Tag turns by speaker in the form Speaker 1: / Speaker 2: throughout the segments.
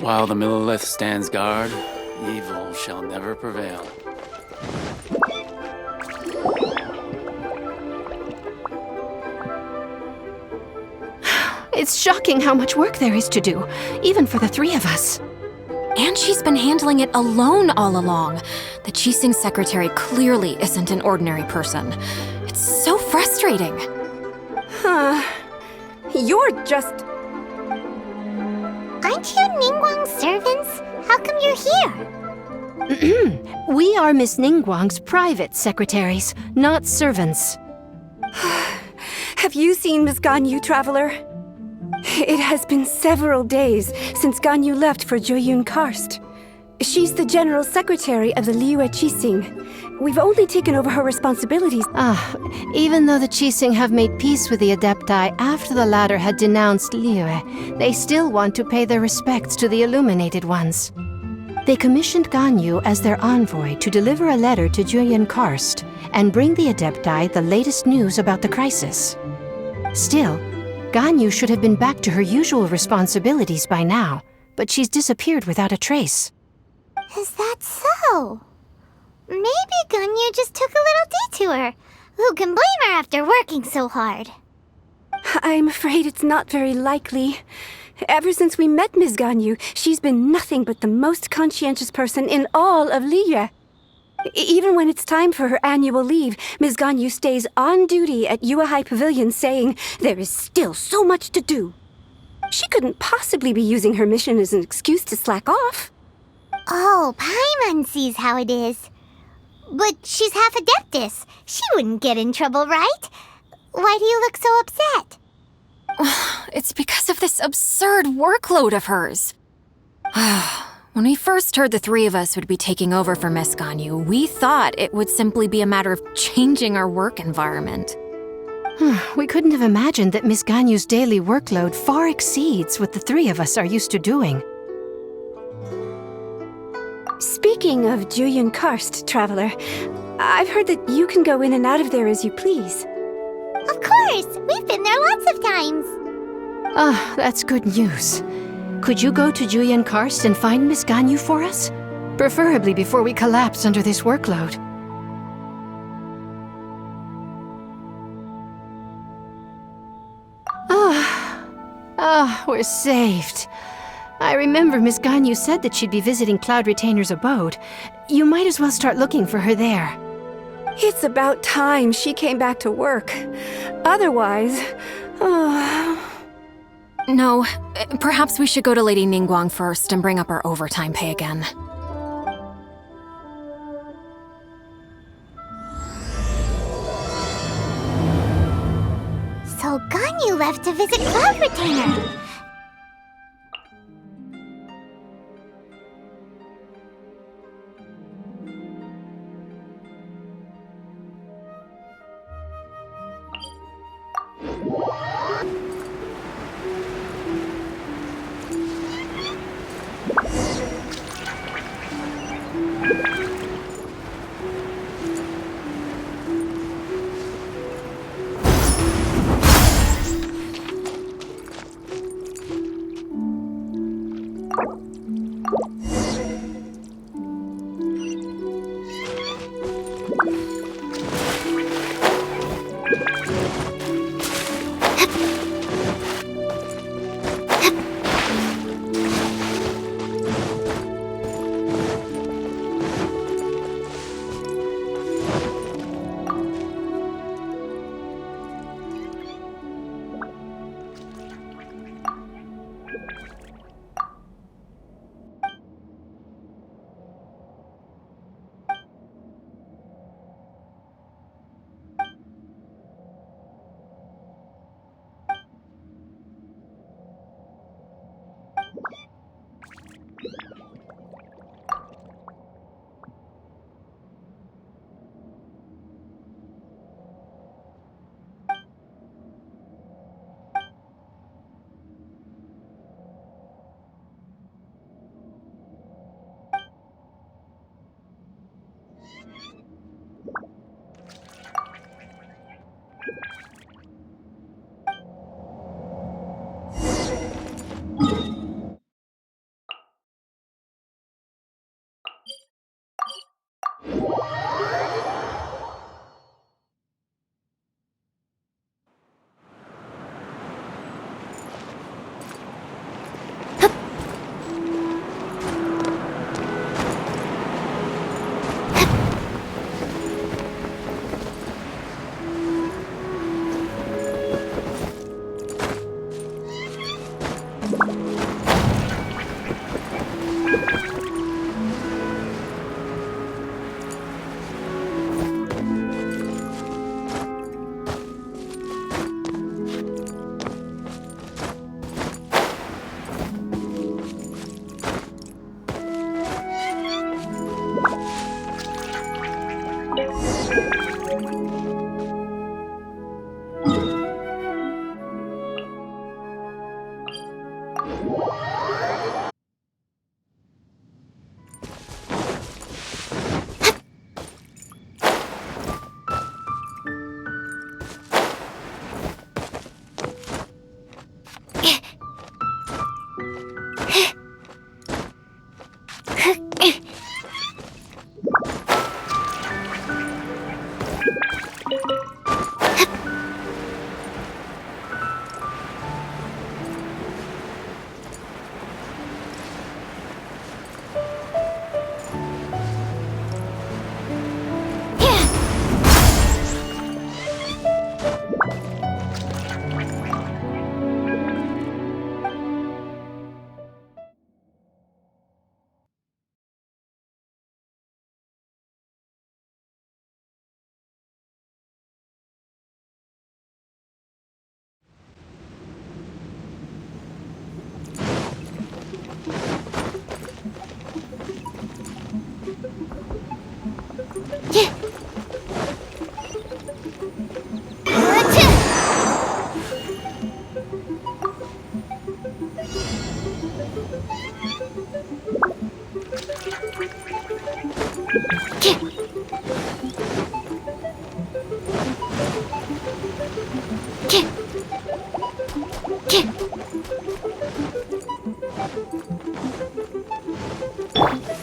Speaker 1: While the Millilith stands guard, evil shall never prevail.
Speaker 2: It's shocking how much work there is to do, even for the three of us.
Speaker 3: And she's been handling it alone all along. The Qixing secretary clearly isn't an ordinary person. It's so frustrating.
Speaker 4: You're just...
Speaker 5: Aren't you Ningguang's servants? How come you're here?
Speaker 2: We are Miss Ningguang's private secretaries, not servants.
Speaker 4: Have you seen Miss Ganyu, Traveler? It has been several days since Ganyu left for Jueyun Karst. She's the general secretary of the Liyue Qixing. We've only taken over her responsibilities.
Speaker 2: Even though the Qixing have made peace with the Adepti after the latter had denounced Liyue, they still want to pay their respects to the Illuminated Ones. They commissioned Ganyu as their envoy to deliver a letter to Jueyun Karst and bring the Adepti the latest news about the crisis. Still, Ganyu should have been back to her usual responsibilities by now, but she's disappeared without a trace.
Speaker 5: Is that so? Maybe Ganyu just took a little detour. Who can blame her after working so hard?
Speaker 4: I'm afraid it's not very likely. Ever since we met Ms. Ganyu, she's been nothing but the most conscientious person in all of Liyue. Even when it's time for her annual leave, Ms. Ganyu stays on duty at Yuehai Pavilion saying there is still so much to do. She couldn't possibly be using her mission as an excuse to slack off.
Speaker 5: Oh, Paimon sees how it is. But she's half Adeptus. She wouldn't get in trouble, right? Why do you look so upset?
Speaker 3: It's because of this absurd workload of hers. When we first heard the three of us would be taking over for Miss Ganyu, we thought it would simply be a matter of changing our work environment.
Speaker 2: We couldn't have imagined that Miss Ganyu's daily workload far exceeds what the three of us are used to doing.
Speaker 4: Speaking of Jueyun Karst, Traveler, I've heard that you can go in and out of there as you please.
Speaker 5: Of course! We've been there lots of times.
Speaker 2: That's good news. Could you go to Jueyun Karst and find Miss Ganyu for us? Preferably before we collapse under this workload. We're saved. I remember Miss Ganyu said that she'd be visiting Cloud Retainer's abode. You might as well start looking for her there.
Speaker 4: It's about time she came back to work. Otherwise...
Speaker 3: No, perhaps we should go to Lady Ningguang first and bring up our overtime pay again.
Speaker 5: So Ganyu left to visit Cloud Retainer.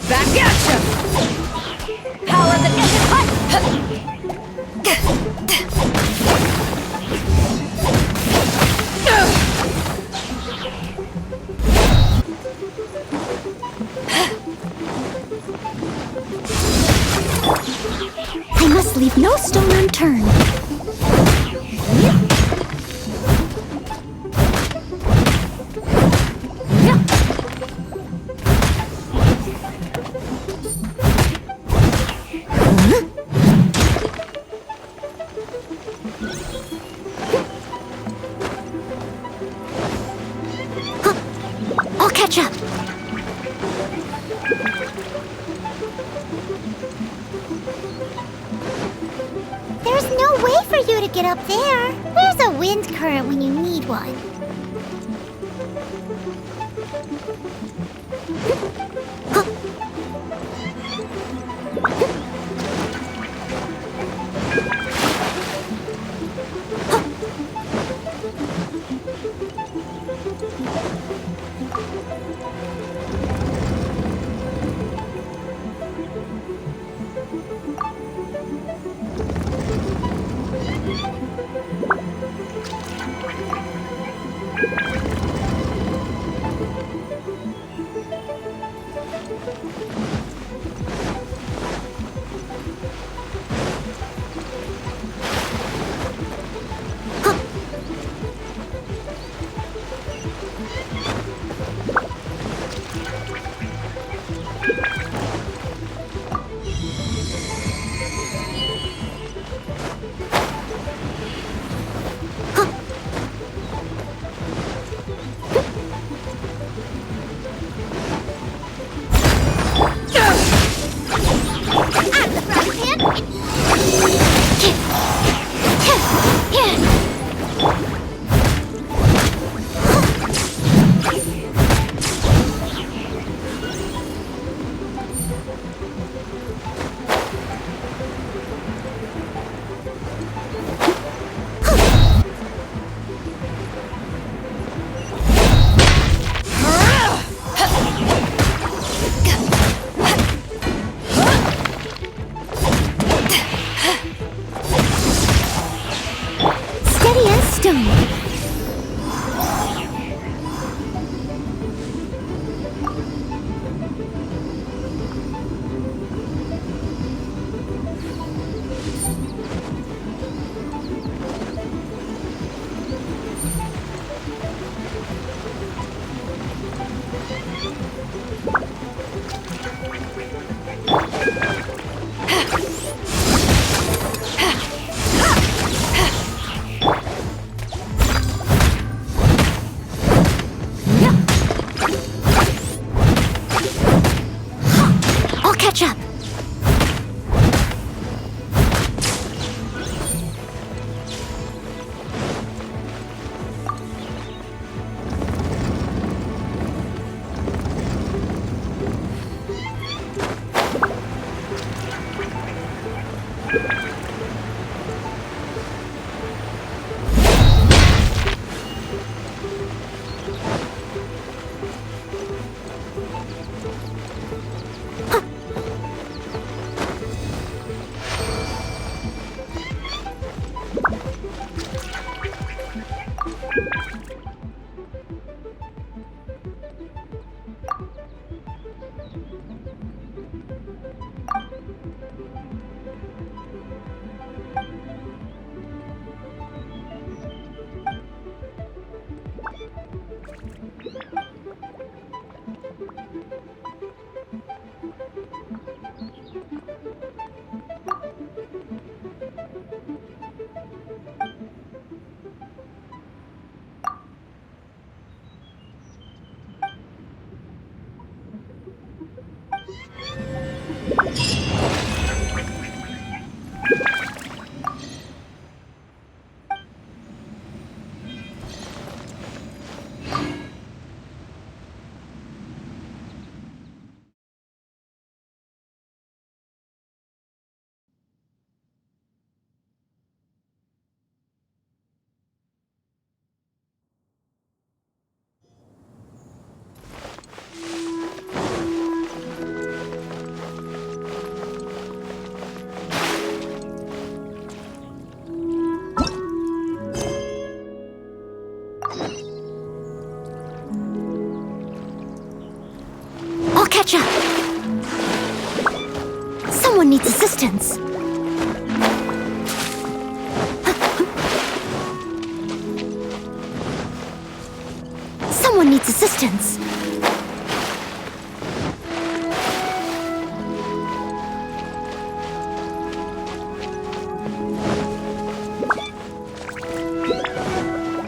Speaker 3: Back at ya! Power the engine hut!
Speaker 5: I must leave no stone unturned. I'll catch up. There's no way for you to get up there. Where's a wind current when you need one?
Speaker 2: catch up! Catch up! Someone needs assistance. Someone needs assistance.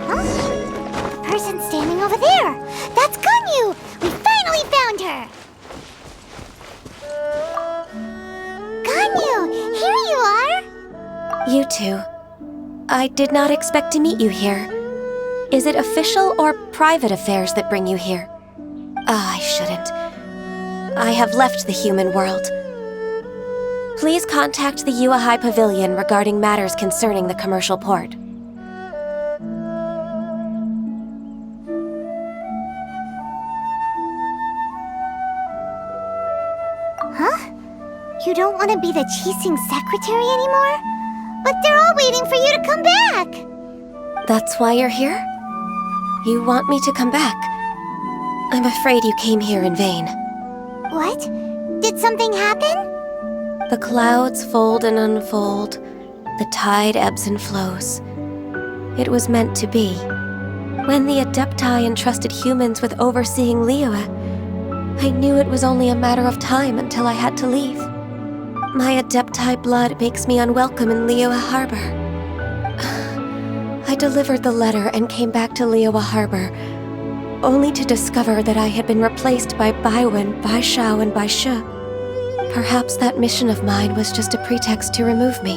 Speaker 5: Huh? The person standing over there. That's Ganyu. We finally found her. Here you are!
Speaker 6: You two. I did not expect to meet you here. Is it official or private affairs that bring you here? I shouldn't. I have left the human world. Please contact the Yuahai Pavilion regarding matters concerning the commercial port.
Speaker 5: Huh? You don't want to be the Qixing secretary anymore? But they're all waiting for you to come back!
Speaker 6: That's why you're here? You want me to come back? I'm afraid you came here in vain.
Speaker 5: What? Did something happen?
Speaker 6: The clouds fold and unfold. The tide ebbs and flows. It was meant to be. When the Adepti entrusted humans with overseeing Liyue, I knew it was only a matter of time until I had to leave. My Adepti blood makes me unwelcome in Liyue Harbor. I delivered the letter and came back to Liyue Harbor, only to discover that I had been replaced by Baiwen, Baishao, and Baishu. Perhaps that mission of mine was just a pretext to remove me.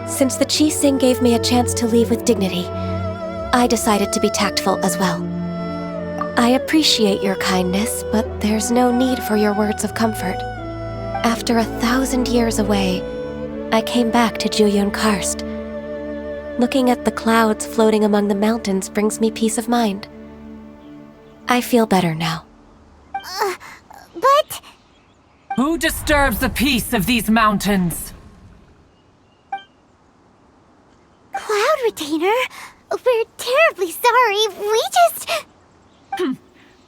Speaker 6: Since the Qixing gave me a chance to leave with dignity, I decided to be tactful as well. I appreciate your kindness, but there's no need for your words of comfort. After 1,000 years away, I came back to Juyun Karst. Looking at the clouds floating among the mountains brings me peace of mind. I feel better now.
Speaker 5: But...
Speaker 7: Who disturbs the peace of these mountains?
Speaker 5: Cloud Retainer, we're terribly sorry. We just...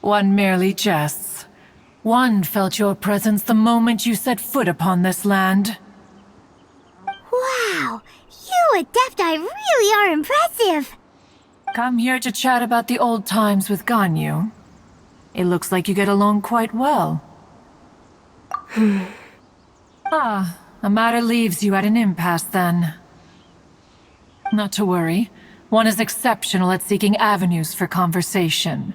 Speaker 7: One merely jests. One felt your presence the moment you set foot upon this land.
Speaker 5: Wow, you Adepti really are impressive.
Speaker 7: Come here to chat about the old times with Ganyu. It looks like you get along quite well. A matter leaves you at an impasse then. Not to worry. One is exceptional at seeking avenues for conversation.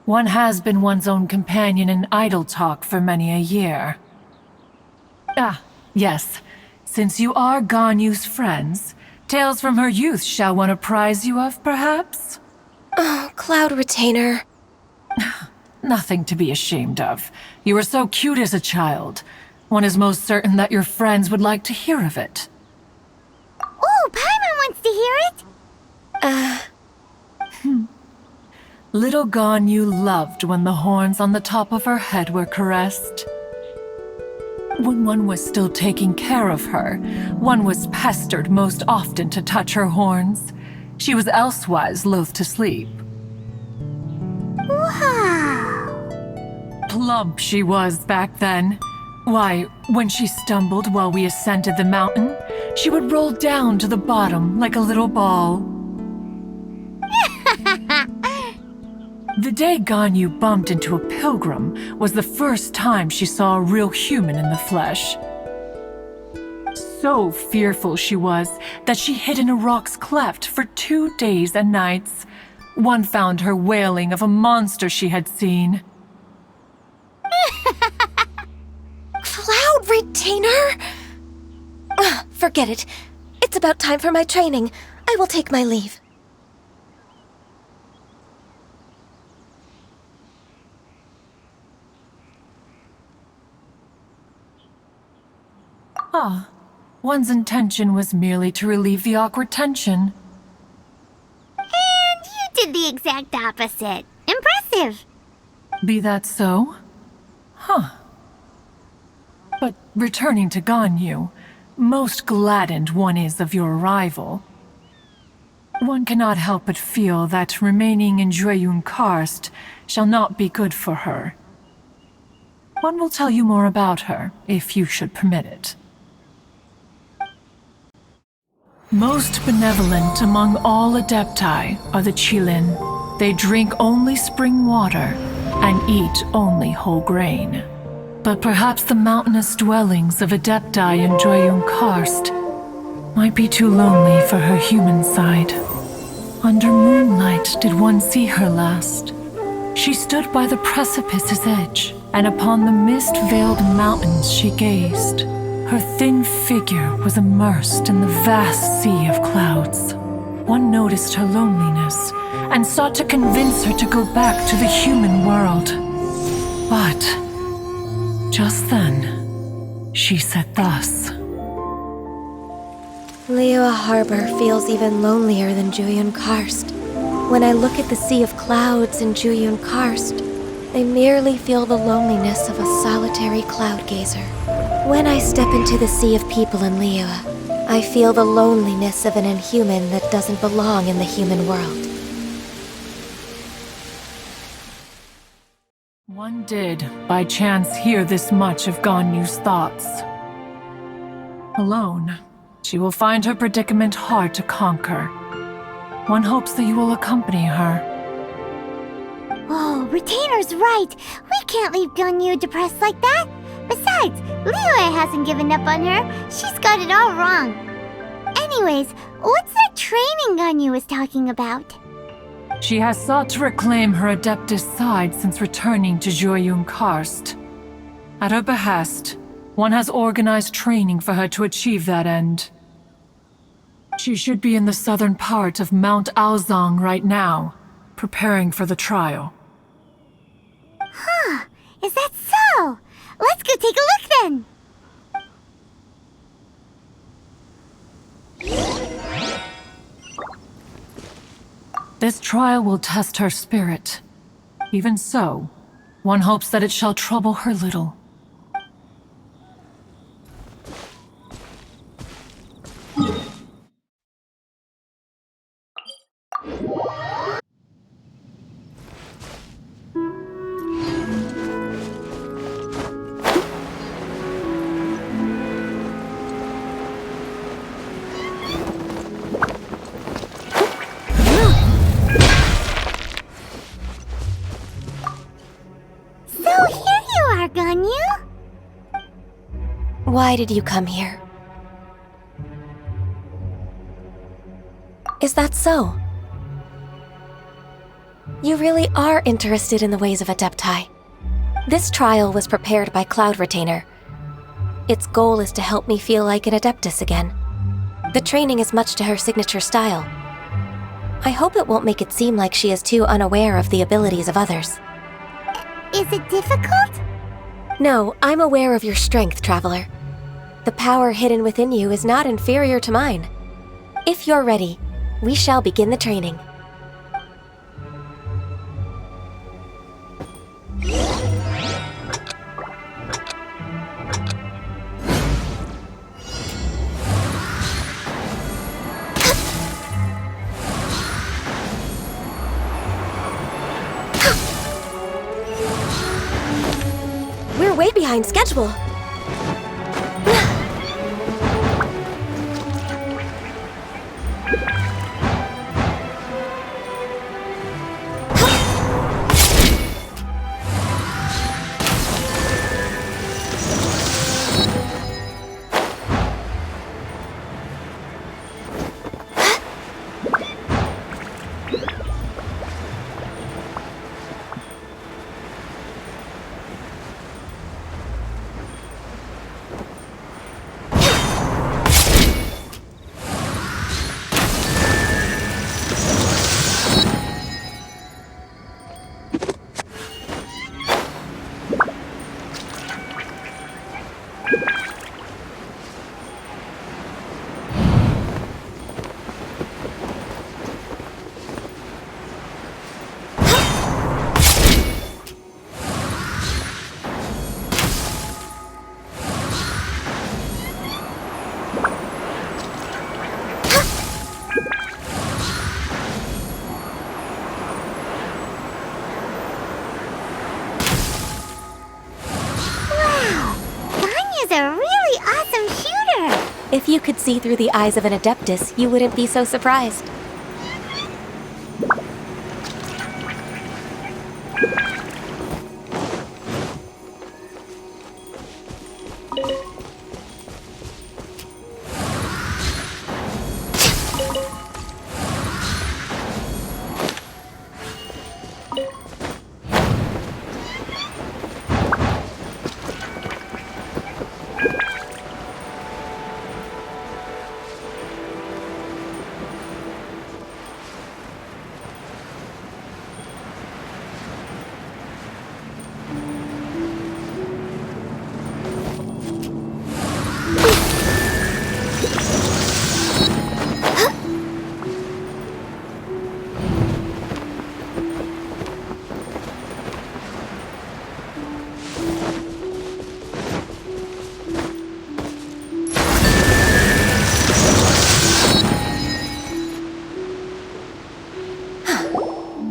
Speaker 7: One has been one's own companion in idle talk for many a year. Ah, yes. Since you are Ganyu's friends, tales from her youth shall one apprise you of, perhaps?
Speaker 6: Oh, Cloud Retainer.
Speaker 7: Nothing to be ashamed of. You were so cute as a child. One is most certain that your friends would like to hear of it.
Speaker 5: Oh, Paimon wants to hear it!
Speaker 7: Little Ganyu loved when the horns on the top of her head were caressed. When one was still taking care of her, one was pestered most often to touch her horns. She was elsewise loath to sleep.
Speaker 5: Wow!
Speaker 7: Plump she was back then. Why, when she stumbled while we ascended the mountain, she would roll down to the bottom like a little ball. The day Ganyu bumped into a pilgrim was the first time she saw a real human in the flesh. So fearful she was that she hid in a rock's cleft for 2 days and nights. One found her wailing of a monster she had seen.
Speaker 6: Cloud Retainer? Forget it. It's about time for my training. I will take my leave.
Speaker 7: Ah, one's intention was merely to relieve the awkward tension.
Speaker 5: And you did the exact opposite. Impressive!
Speaker 7: Be that so? Huh. But returning to Ganyu, most gladdened one is of your arrival. One cannot help but feel that remaining in Jueyun Karst shall not be good for her. One will tell you more about her, if you should permit it. Most benevolent among all Adepti are the Qilin. They drink only spring water and eat only whole grain. But perhaps the mountainous dwellings of Adepti in Jueyun Karst might be too lonely for her human side. Under moonlight did one see her last. She stood by the precipice's edge, and upon the mist-veiled mountains she gazed. Her thin figure was immersed in the vast sea of clouds. One noticed her loneliness and sought to convince her to go back to the human world. But just then, she said thus.
Speaker 6: Liyue Harbor feels even lonelier than Jueyun Karst. When I look at the sea of clouds in Jueyun Karst, I merely feel the loneliness of a solitary cloud gazer. When I step into the sea of people in Liyue, I feel the loneliness of an inhuman that doesn't belong in the human world.
Speaker 7: One did, by chance, hear this much of Ganyu's thoughts. Alone, she will find her predicament hard to conquer. One hopes that you will accompany her.
Speaker 5: Oh, Retainer's right. We can't leave Ganyu depressed like that. Besides, Liyue hasn't given up on her. She's got it all wrong. Anyways, what's that training Ganyu was talking about?
Speaker 7: She has sought to reclaim her Adeptus side since returning to Jueyun Karst. At her behest, one has organized training for her to achieve that end. She should be in the southern part of Mount Aozang right now, preparing for the trial.
Speaker 5: Huh, is that so? Let's go take a look then!
Speaker 7: This trial will test her spirit. Even so, one hopes that it shall trouble her little.
Speaker 5: Ganyu?
Speaker 6: Why did you come here? Is that so? You really are interested in the ways of Adepti. This trial was prepared by Cloud Retainer. Its goal is to help me feel like an Adeptus again. The training is much to her signature style. I hope it won't make it seem like she is too unaware of the abilities of others.
Speaker 5: Is it difficult?
Speaker 6: No, I'm aware of your strength, Traveler. The power hidden within you is not inferior to mine. If you're ready, we shall begin the training. We're way behind schedule. If you could see through the eyes of an Adeptus, you wouldn't be so surprised.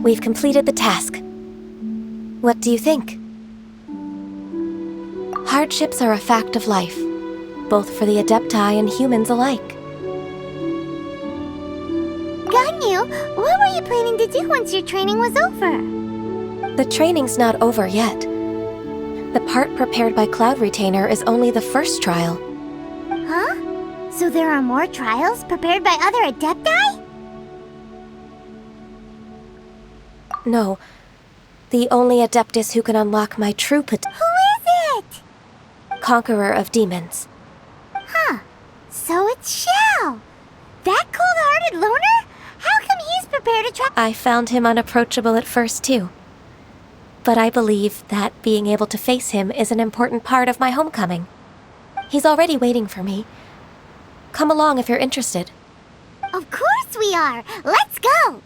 Speaker 6: We've completed the task. What do you think? Hardships are a fact of life, both for the Adepti and humans alike.
Speaker 5: Ganyu, what were you planning to do once your training was over?
Speaker 6: The training's not over yet. The part prepared by Cloud Retainer is only the first trial.
Speaker 5: Huh? So there are more trials prepared by other Adepti?
Speaker 6: No. The only Adeptus who can unlock my true potential.
Speaker 5: Who is it?
Speaker 6: Conqueror of Demons.
Speaker 5: Huh. So it's Shao. That cold-hearted loner? How come he's prepared to try—
Speaker 6: I found him unapproachable at first, too. But I believe that being able to face him is an important part of my homecoming. He's already waiting for me. Come along if you're interested.
Speaker 5: Of course we are! Let's go!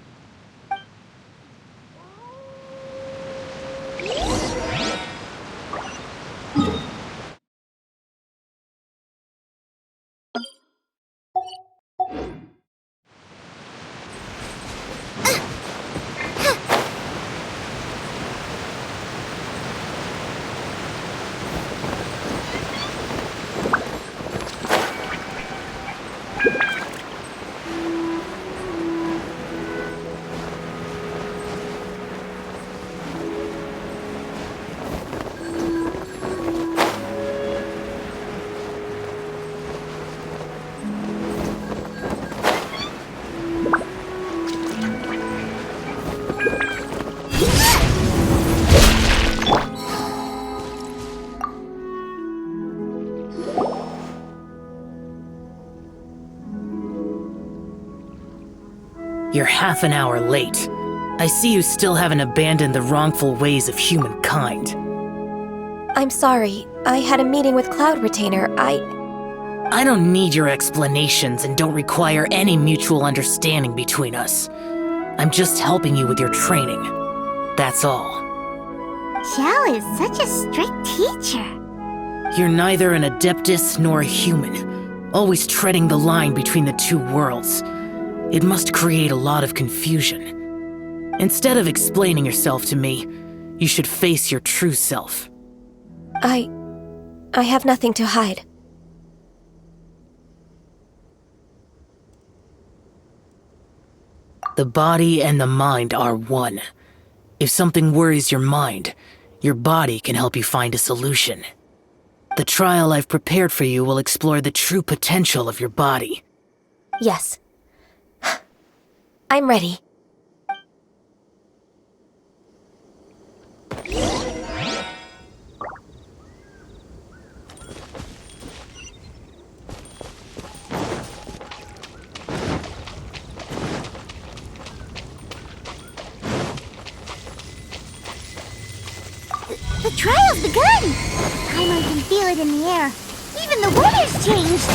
Speaker 8: You're half an hour late. I see you still haven't abandoned the wrongful ways of humankind.
Speaker 6: I'm sorry. I had a meeting with Cloud Retainer.
Speaker 8: I don't need your explanations and don't require any mutual understanding between us. I'm just helping you with your training. That's all.
Speaker 5: Xiao is such a strict teacher.
Speaker 8: You're neither an Adeptus nor a human, always treading the line between the two worlds. It must create a lot of confusion. Instead of explaining yourself to me, you should face your true self.
Speaker 6: I have nothing to hide.
Speaker 8: The body and the mind are one. If something worries your mind, your body can help you find a solution. The trial I've prepared for you will explore the true potential of your body.
Speaker 6: Yes. I'm ready.
Speaker 5: The trial's begun! Paimon can feel it in the air. Even the weather's changed!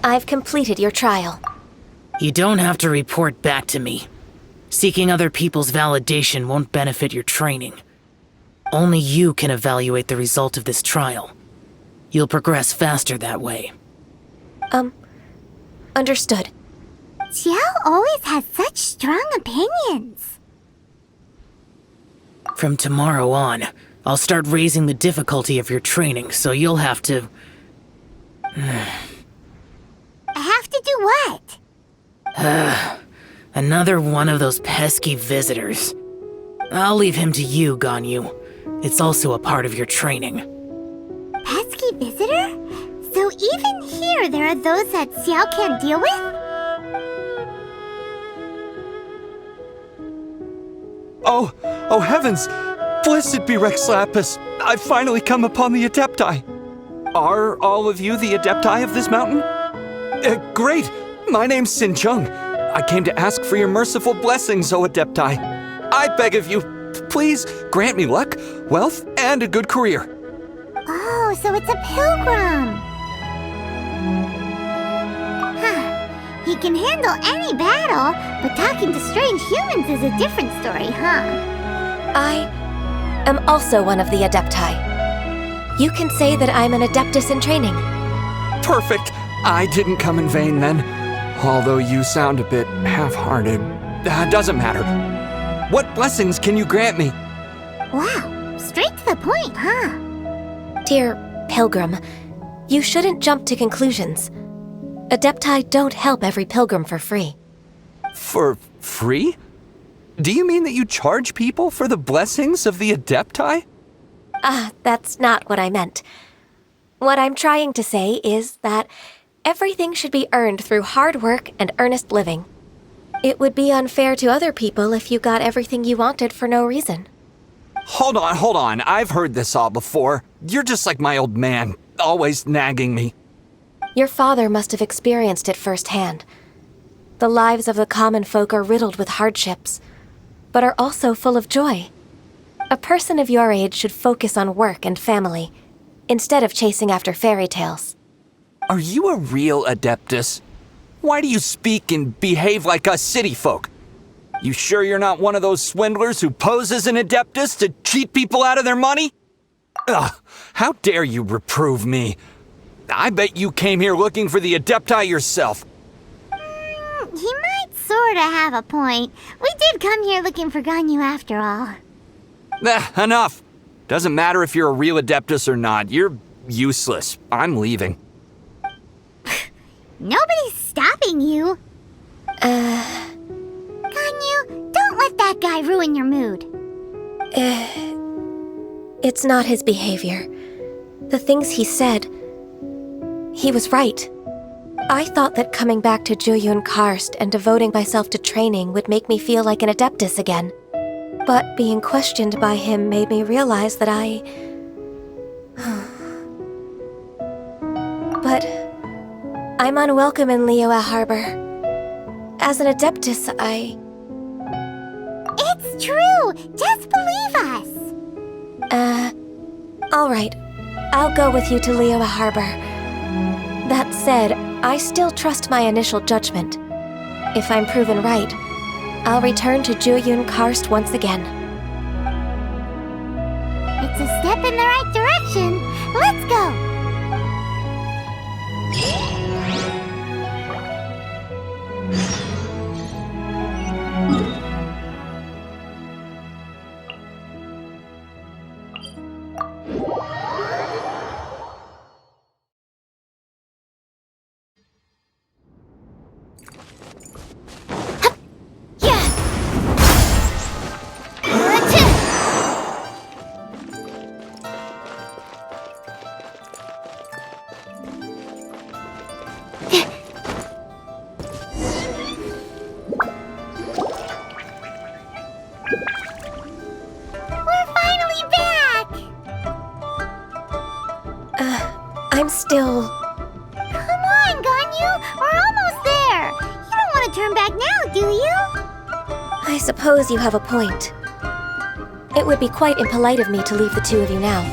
Speaker 6: I've completed your trial.
Speaker 8: You don't have to report back to me. Seeking other people's validation won't benefit your training. Only you can evaluate the result of this trial. You'll progress faster that way.
Speaker 6: Understood.
Speaker 5: Xiao always has such strong opinions.
Speaker 8: From tomorrow on, I'll start raising the difficulty of your training, so you'll have to...
Speaker 5: I have to do what?
Speaker 8: Another one of those pesky visitors. I'll leave him to you, Ganyu. It's also a part of your training.
Speaker 5: Pesky visitor? So even here there are those that Xiao can't deal with?
Speaker 9: Oh heavens! Blessed be Rex Lapis! I've finally come upon the Adepti! Are all of you the Adepti of this mountain? Great! My name's Sin Chung. I came to ask for your merciful blessings, O Adepti. I beg of you, please grant me luck, wealth, and a good career.
Speaker 5: Oh, so it's a pilgrim. Huh. He can handle any battle, but talking to strange humans is a different story, huh?
Speaker 6: I am also one of the Adepti. You can say that I'm an Adeptus in training.
Speaker 9: Perfect! I didn't come in vain then. Although you sound a bit half-hearted. Doesn't matter. What blessings can you grant me?
Speaker 5: Wow, straight to the point, huh?
Speaker 6: Dear Pilgrim, you shouldn't jump to conclusions. Adepti don't help every pilgrim for free.
Speaker 9: For free? Do you mean that you charge people for the blessings of the Adepti?
Speaker 6: That's not what I meant. What I'm trying to say is that everything should be earned through hard work and earnest living. It would be unfair to other people if you got everything you wanted for no reason.
Speaker 9: Hold on. I've heard this all before. You're just like my old man, always nagging me.
Speaker 6: Your father must have experienced it firsthand. The lives of the common folk are riddled with hardships, but are also full of joy. A person of your age should focus on work and family, instead of chasing after fairy tales.
Speaker 9: Are you a real Adeptus? Why do you speak and behave like us city folk? You sure you're not one of those swindlers who pose as an Adeptus to cheat people out of their money? Ugh, how dare you reprove me? I bet you came here looking for the Adepti yourself.
Speaker 5: He might sorta have a point. We did come here looking for Ganyu after all.
Speaker 9: Enough. Doesn't matter if you're a real Adeptus or not. You're useless. I'm leaving.
Speaker 5: Nobody's stopping you. Ganyu, don't let that guy ruin your mood.
Speaker 6: It's not his behavior. The things he said, he was right. I thought that coming back to Jueyun Karst and devoting myself to training would make me feel like an Adeptus again. But being questioned by him made me realize that But I'm unwelcome in Liyue Harbor. As an Adeptus,
Speaker 5: It's true! Just believe us!
Speaker 6: Alright. I'll go with you to Liyue Harbor. That said, I still trust my initial judgment. If I'm proven right, I'll return to Jueyun Karst once again.
Speaker 5: It's a step in the right direction. Let's go!
Speaker 6: I'm still...
Speaker 5: Come on, Ganyu! We're almost there! You don't want to turn back now, do you?
Speaker 6: I suppose you have a point. It would be quite impolite of me to leave the two of you now.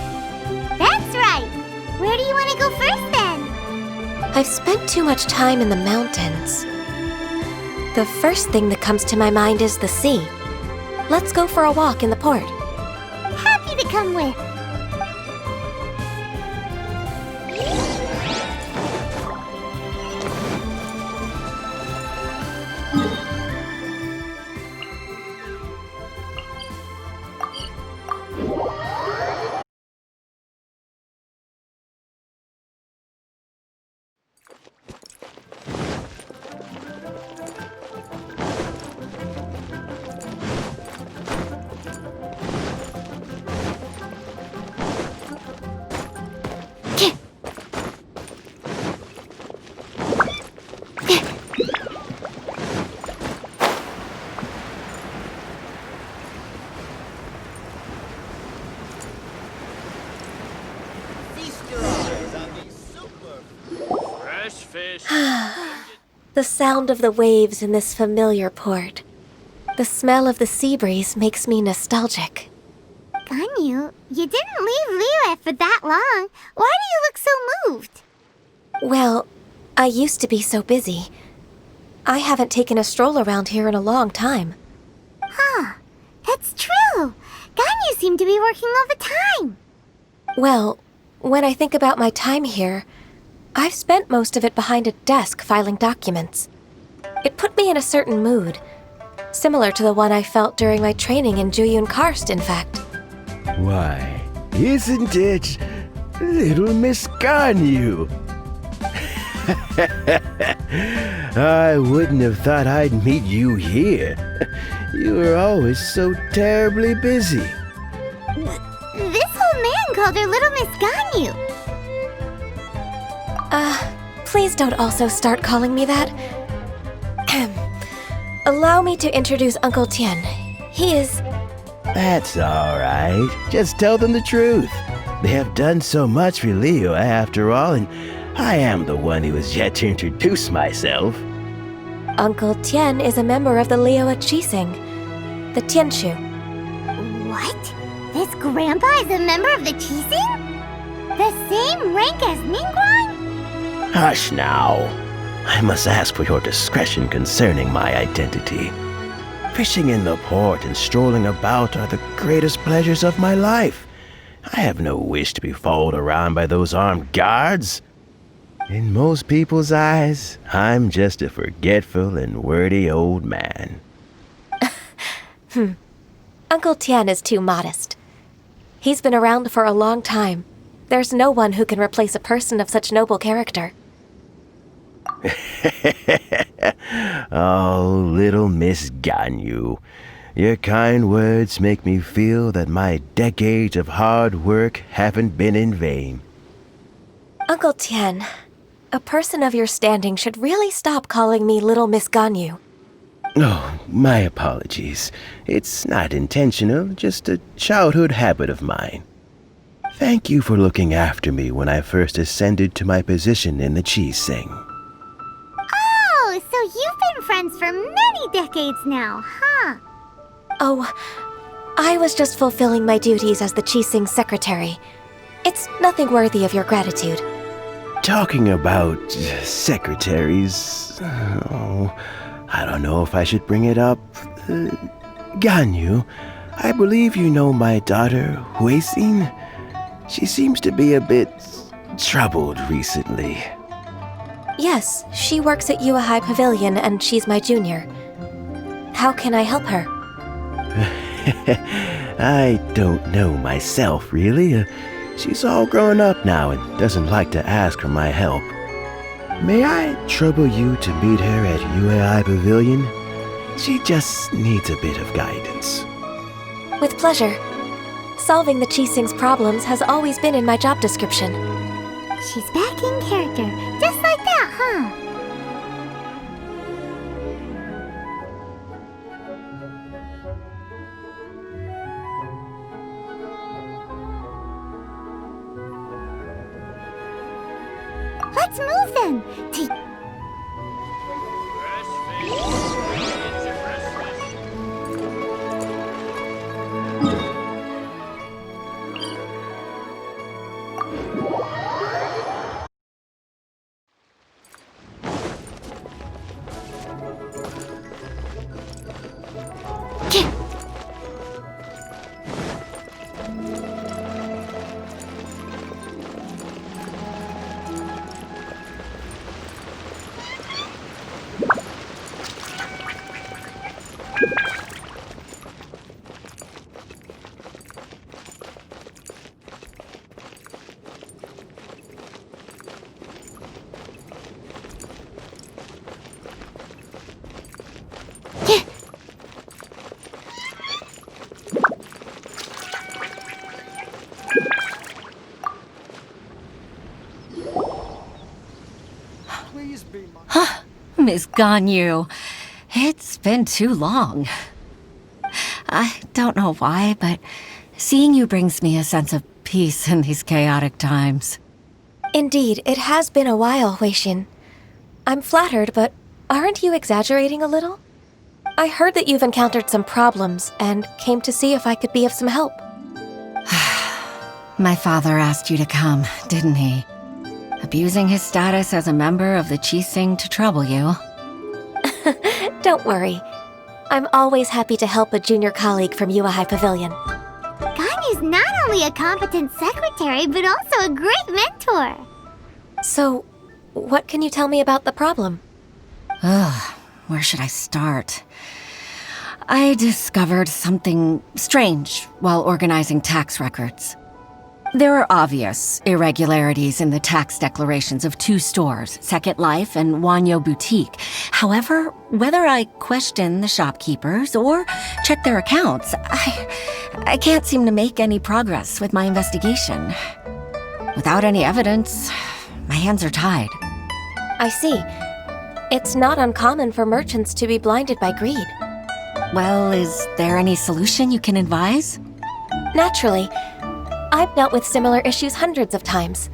Speaker 5: That's right! Where do you want to go first, then?
Speaker 6: I've spent too much time in the mountains. The first thing that comes to my mind is the sea. Let's go for a walk in the port.
Speaker 5: Happy to come with.
Speaker 6: The sound of the waves in this familiar port. The smell of the sea breeze makes me nostalgic.
Speaker 5: Ganyu, you didn't leave Liyue for that long. Why do you look so moved?
Speaker 6: Well, I used to be so busy. I haven't taken a stroll around here in a long time.
Speaker 5: Huh, it's true. Ganyu seemed to be working all the time.
Speaker 6: Well, when I think about my time here, I've spent most of it behind a desk filing documents. It put me in a certain mood, similar to the one I felt during my training in Juyun Karst, in fact.
Speaker 10: Why, isn't it little Miss Ganyu? I wouldn't have thought I'd meet you here. You were always so terribly busy.
Speaker 5: This old man called her Little Miss Ganyu.
Speaker 6: Please don't also start calling me that. Allow me to introduce Uncle Tian. He is...
Speaker 10: That's all right. Just tell them the truth. They have done so much for Liyue after all, and I am the one who has yet to introduce myself.
Speaker 6: Uncle Tian is a member of the Liyue Qixing, the Tianshu.
Speaker 5: What? This grandpa is a member of the Qixing? The same rank as Ningguang?
Speaker 10: Hush now. I must ask for your discretion concerning my identity. Fishing in the port and strolling about are the greatest pleasures of my life. I have no wish to be followed around by those armed guards. In most people's eyes, I'm just a forgetful and wordy old man.
Speaker 6: Uncle Tian is too modest. He's been around for a long time. There's no one who can replace a person of such noble character.
Speaker 10: Oh, little Miss Ganyu. Your kind words make me feel that my decades of hard work haven't been in vain.
Speaker 6: Uncle Tian, a person of your standing should really stop calling me Little Miss Ganyu.
Speaker 10: Oh, my apologies. It's not intentional, just a childhood habit of mine. Thank you for looking after me when I first ascended to my position in the Qixing.
Speaker 5: Oh, so you've been friends for many decades now, huh?
Speaker 6: Oh, I was just fulfilling my duties as the Qixing secretary. It's nothing worthy of your gratitude.
Speaker 10: Talking about secretaries... Oh, I don't know if I should bring it up. Ganyu, I believe you know my daughter, Huixin? She seems to be a bit troubled recently.
Speaker 6: Yes, she works at Yua High Pavilion and she's my junior. How can I help her?
Speaker 10: I don't know myself, really. She's all grown up now and doesn't like to ask for my help. May I trouble you to meet her at UAI Pavilion? She just needs a bit of guidance.
Speaker 6: With pleasure. Solving the Qixing's problems has always been in my job description.
Speaker 5: She's back in character, just like that, huh? Let's move then!
Speaker 11: Miss Ganyu, it's been too long. I don't know why, but seeing you brings me a sense of peace in these chaotic times.
Speaker 6: Indeed, it has been a while, Huixin. I'm flattered, but aren't you exaggerating a little? I heard that you've encountered some problems and came to see if I could be of some help.
Speaker 11: My father asked you to come, didn't he? Abusing his status as a member of the Qixing to trouble you.
Speaker 6: Don't worry. I'm always happy to help a junior colleague from Yuehai Pavilion.
Speaker 5: Ganyu's not only a competent secretary, but also a great mentor.
Speaker 6: So, what can you tell me about the problem?
Speaker 11: Ugh, where should I start? I discovered something strange while organizing tax records. There are obvious irregularities in the tax declarations of 2 stores, Second Life and Wanyo Boutique. However, whether I question the shopkeepers or check their accounts, I can't seem to make any progress with my investigation. Without any evidence, my hands are tied.
Speaker 6: I see. It's not uncommon for merchants to be blinded by greed.
Speaker 11: Well, is there any solution you can advise?
Speaker 6: Naturally. I've dealt with similar issues hundreds of times.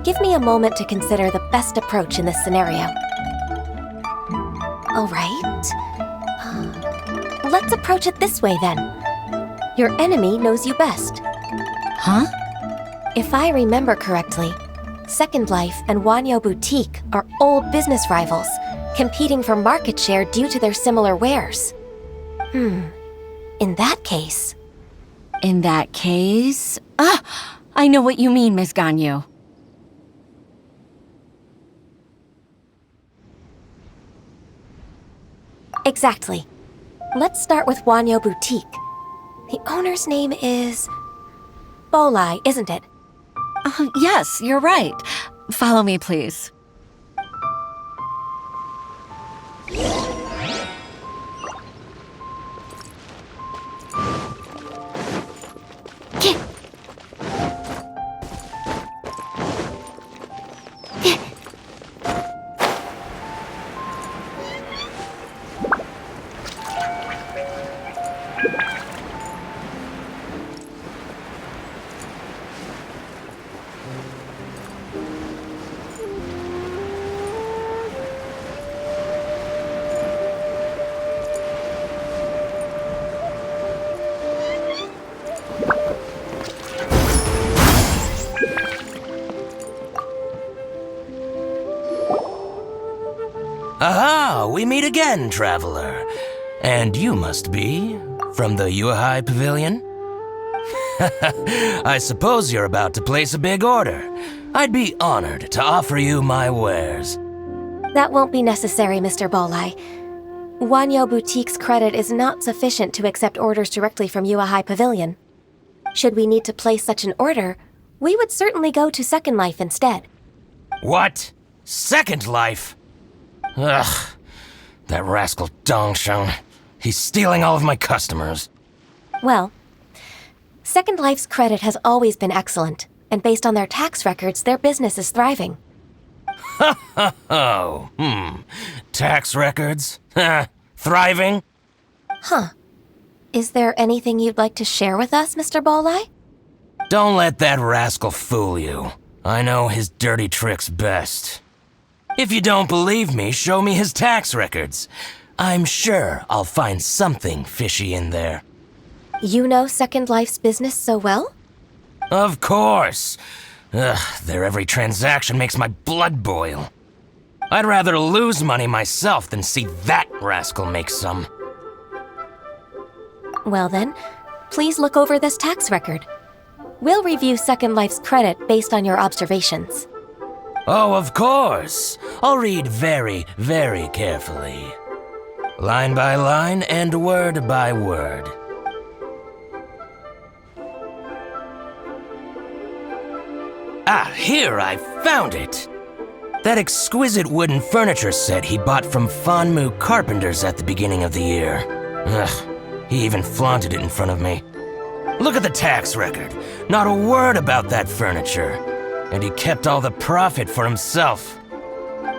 Speaker 6: Give me a moment to consider the best approach in this scenario. All right. Let's approach it this way then. Your enemy knows you best.
Speaker 11: Huh?
Speaker 6: If I remember correctly, Second Life and Wanyo Boutique are old business rivals, competing for market share due to their similar wares. In that case...
Speaker 11: I know what you mean, Miss Ganyu.
Speaker 6: Exactly. Let's start with Wanyo Boutique. The owner's name is... Bolai, isn't it?
Speaker 11: Yes, you're right. Follow me, please.
Speaker 12: Aha! We meet again, traveler. And you must be from the Yuehai Pavilion? I suppose you're about to place a big order. I'd be honored to offer you my wares.
Speaker 6: That won't be necessary, Mr. Bolai. Wanyo Boutique's credit is not sufficient to accept orders directly from Yuehai Pavilion. Should we need to place such an order, we would certainly go to Second Life instead.
Speaker 12: What? Second Life? Ugh, that rascal Dongsheng. He's stealing all of my customers.
Speaker 6: Well, Second Life's credit has always been excellent, and based on their tax records, their business is thriving.
Speaker 12: Tax records? Thriving?
Speaker 6: Huh. Is there anything you'd like to share with us, Mr. Bolai?
Speaker 12: Don't let that rascal fool you. I know his dirty tricks best. If you don't believe me, show me his tax records. I'm sure I'll find something fishy in there.
Speaker 6: You know Second Life's business so well?
Speaker 12: Of course. Their every transaction makes my blood boil. I'd rather lose money myself than see that rascal make some.
Speaker 6: Well then, please look over this tax record. We'll review Second Life's credit based on your observations.
Speaker 12: Oh, of course. I'll read very, very carefully. Line by line and word by word. Ah, here, I found it! That exquisite wooden furniture set he bought from Fanmu Carpenters at the beginning of the year. Ugh, he even flaunted it in front of me. Look at the tax record. Not a word about that furniture. And he kept all the profit for himself.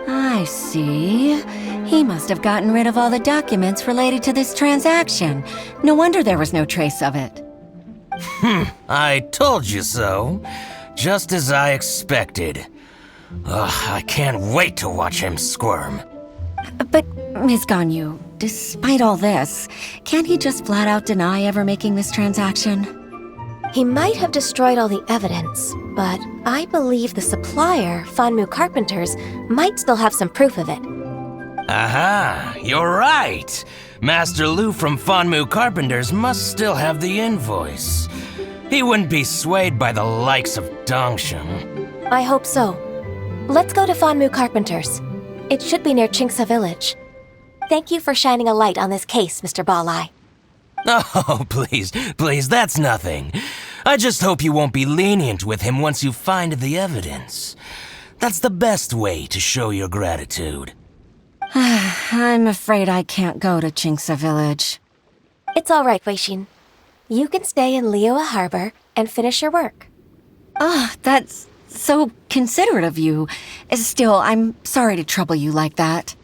Speaker 11: I see. He must have gotten rid of all the documents related to this transaction. No wonder there was no trace of it.
Speaker 12: I told you so. Just as I expected. Ugh, I can't wait to watch him squirm.
Speaker 11: But, Ms. Ganyu, despite all this, can't he just flat out deny ever making this transaction?
Speaker 6: He might have destroyed all the evidence, but I believe the supplier, Fanmu Carpenters, might still have some proof of it.
Speaker 12: Aha, you're right. Master Lu from Fanmu Carpenters must still have the invoice. He wouldn't be swayed by the likes of Dongsheng.
Speaker 6: I hope so. Let's go to Fanmu Carpenters. It should be near Chingsa Village. Thank you for shining a light on this case, Mr. Balai.
Speaker 12: Oh, please, that's nothing. I just hope you won't be lenient with him once you find the evidence. That's the best way to show your gratitude.
Speaker 11: I'm afraid I can't go to Chingsa Village.
Speaker 6: It's all right, Weishin. You can stay in Liyue Harbor and finish your work.
Speaker 11: Oh, that's so considerate of you. Still, I'm sorry to trouble you like that.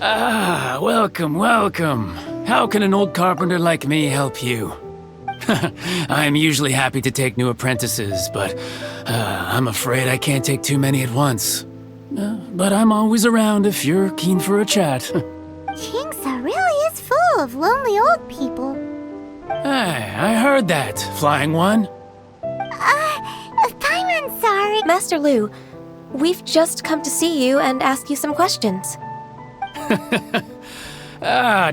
Speaker 1: Ah, welcome. How can an old carpenter like me help you? I'm usually happy to take new apprentices, but I'm afraid I can't take too many at once. But I'm always around if you're keen for a chat.
Speaker 5: Chingsa really is full of lonely old people.
Speaker 1: Hey, I heard that, Flying One.
Speaker 5: Paimon's sorry.
Speaker 6: Master Lu, we've just come to see you and ask you some questions.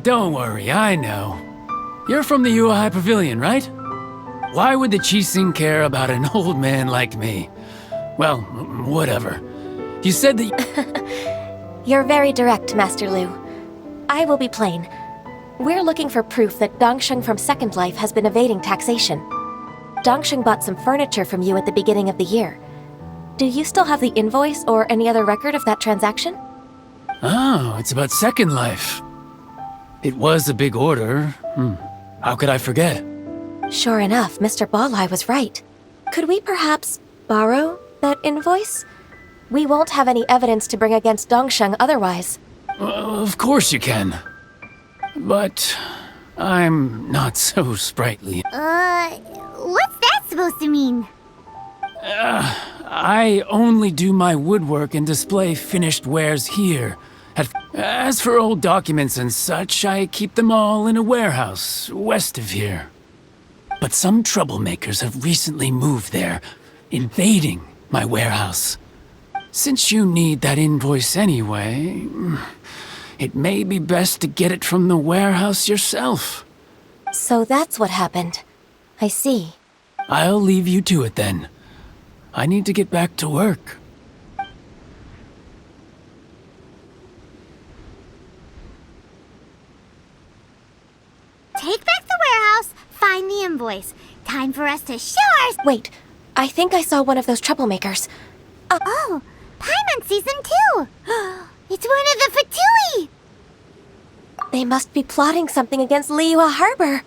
Speaker 1: Don't worry, I know. You're from the Yuehai Pavilion, right? Why would the Qixing care about an old man like me? Well, whatever. You said that
Speaker 6: You're very direct, Master Lu. I will be plain. We're looking for proof that Dongsheng from Second Life has been evading taxation. Dongsheng bought some furniture from you at the beginning of the year. Do you still have the invoice or any other record of that transaction?
Speaker 1: Oh, it's about Second Life. It was a big order. How could I forget?
Speaker 6: Sure enough, Mr. Balai was right. Could we perhaps borrow that invoice? We won't have any evidence to bring against Dongsheng otherwise.
Speaker 1: Of course you can. But I'm not so sprightly.
Speaker 5: What's that supposed to mean?
Speaker 1: I only do my woodwork and display finished wares here. As for old documents and such, I keep them all in a warehouse west of here. But some troublemakers have recently moved there, invading my warehouse. Since you need that invoice anyway, it may be best to get it from the warehouse yourself.
Speaker 6: So that's what happened. I see.
Speaker 1: I'll leave you to it then. I need to get back to work.
Speaker 5: Take back the warehouse, find the invoice. Time for us to show our...
Speaker 6: Wait, I think I saw one of those troublemakers.
Speaker 5: Oh, Paimon sees them too! It's one of the Fatui!
Speaker 6: They must be plotting something against Liyue Harbor.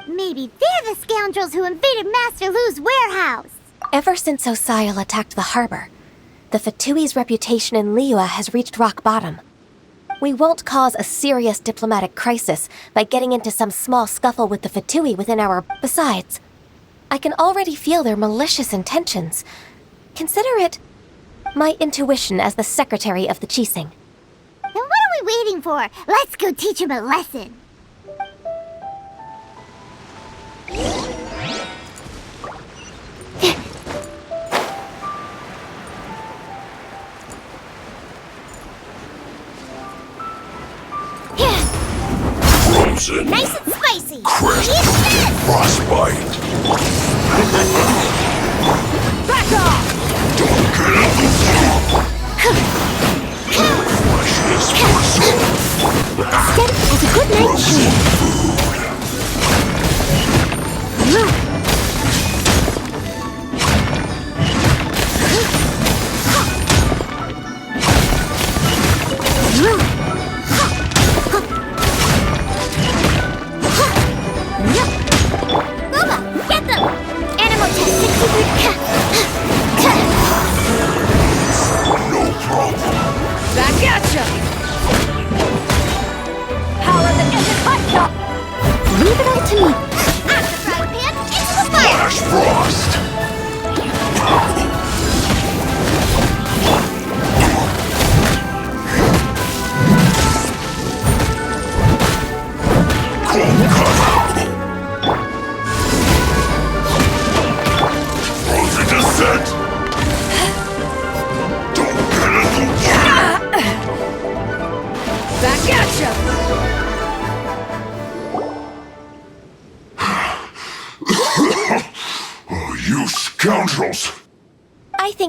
Speaker 5: Maybe they're the scoundrels who invaded Master Lu's warehouse.
Speaker 6: Ever since Osial attacked the harbor, the Fatui's reputation in Liyue has reached rock bottom. We won't cause a serious diplomatic crisis by getting into some small scuffle with the Fatui within our... Besides, I can already feel their malicious intentions. Consider it my intuition as the secretary of the Qixing.
Speaker 5: Then what are we waiting for? Let's go teach him a lesson.
Speaker 13: Frozen.
Speaker 5: Nice and spicy.
Speaker 13: Crisp.
Speaker 5: Eat this!
Speaker 13: Frostbite.
Speaker 5: Back off!
Speaker 13: Don't get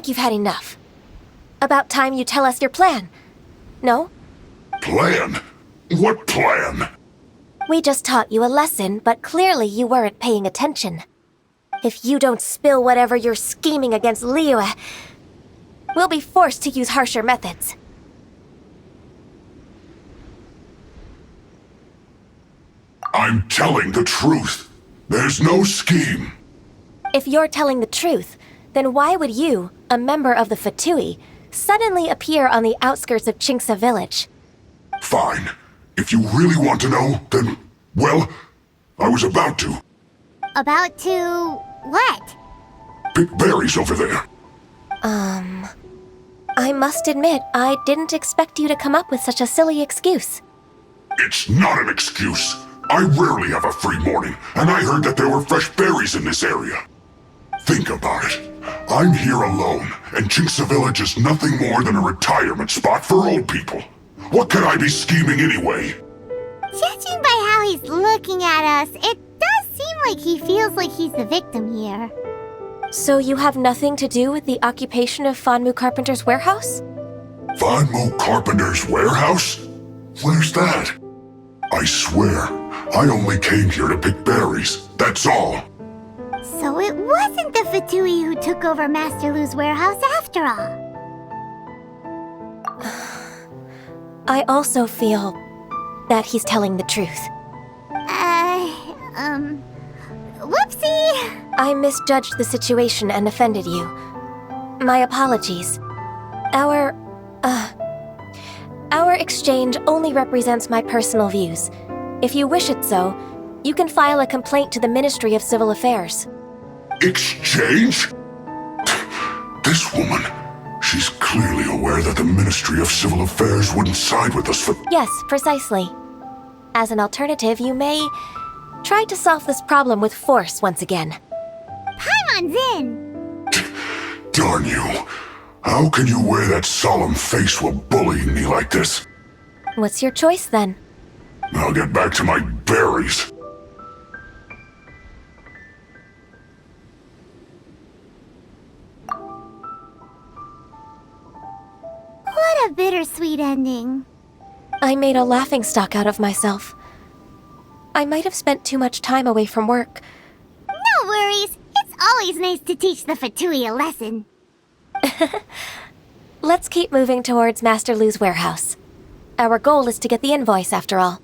Speaker 6: like you've had enough. About time you tell us your plan. No?
Speaker 13: Plan? What plan?
Speaker 6: We just taught you a lesson, but clearly you weren't paying attention. If you don't spill whatever you're scheming against Liyue, we'll be forced to use harsher methods.
Speaker 13: I'm telling the truth. There's no scheme.
Speaker 6: If you're telling the truth, then why would you, a member of the Fatui, suddenly appear on the outskirts of Chinksa village?
Speaker 13: Fine. If you really want to know, then, well, I was about to.
Speaker 5: About to what?
Speaker 13: Pick berries over there.
Speaker 6: I must admit, I didn't expect you to come up with such a silly excuse.
Speaker 13: It's not an excuse. I rarely have a free morning, and I heard that there were fresh berries in this area. Think about it. I'm here alone, and Chinksa Village is nothing more than a retirement spot for old people. What could I be scheming anyway?
Speaker 5: Judging by how he's looking at us, it does seem like he feels like he's the victim here.
Speaker 6: So you have nothing to do with the occupation of Fanmu Carpenter's warehouse?
Speaker 13: Fanmu Carpenter's warehouse? Where's that? I swear, I only came here to pick berries, that's all.
Speaker 5: So it wasn't the Fatui who took over Master Lu's warehouse after all.
Speaker 6: I also feel that he's telling the truth.
Speaker 5: Whoopsie!
Speaker 6: I misjudged the situation and offended you. My apologies. Our exchange only represents my personal views. If you wish it so, you can file a complaint to the Ministry of Civil Affairs.
Speaker 13: Exchange? This woman, she's clearly aware that the Ministry of Civil Affairs wouldn't side with us for—
Speaker 6: Yes, precisely. As an alternative, you may try to solve this problem with force once again.
Speaker 5: Paimon's in!
Speaker 13: Darn you. How can you wear that solemn face while bullying me like this?
Speaker 6: What's your choice, then?
Speaker 13: I'll get back to my berries.
Speaker 5: What a bittersweet ending.
Speaker 6: I made a laughingstock out of myself. I might have spent too much time away from work.
Speaker 5: No worries. It's always nice to teach the Fatui a lesson.
Speaker 6: Let's keep moving towards Master Lu's warehouse. Our goal is to get the invoice, after all.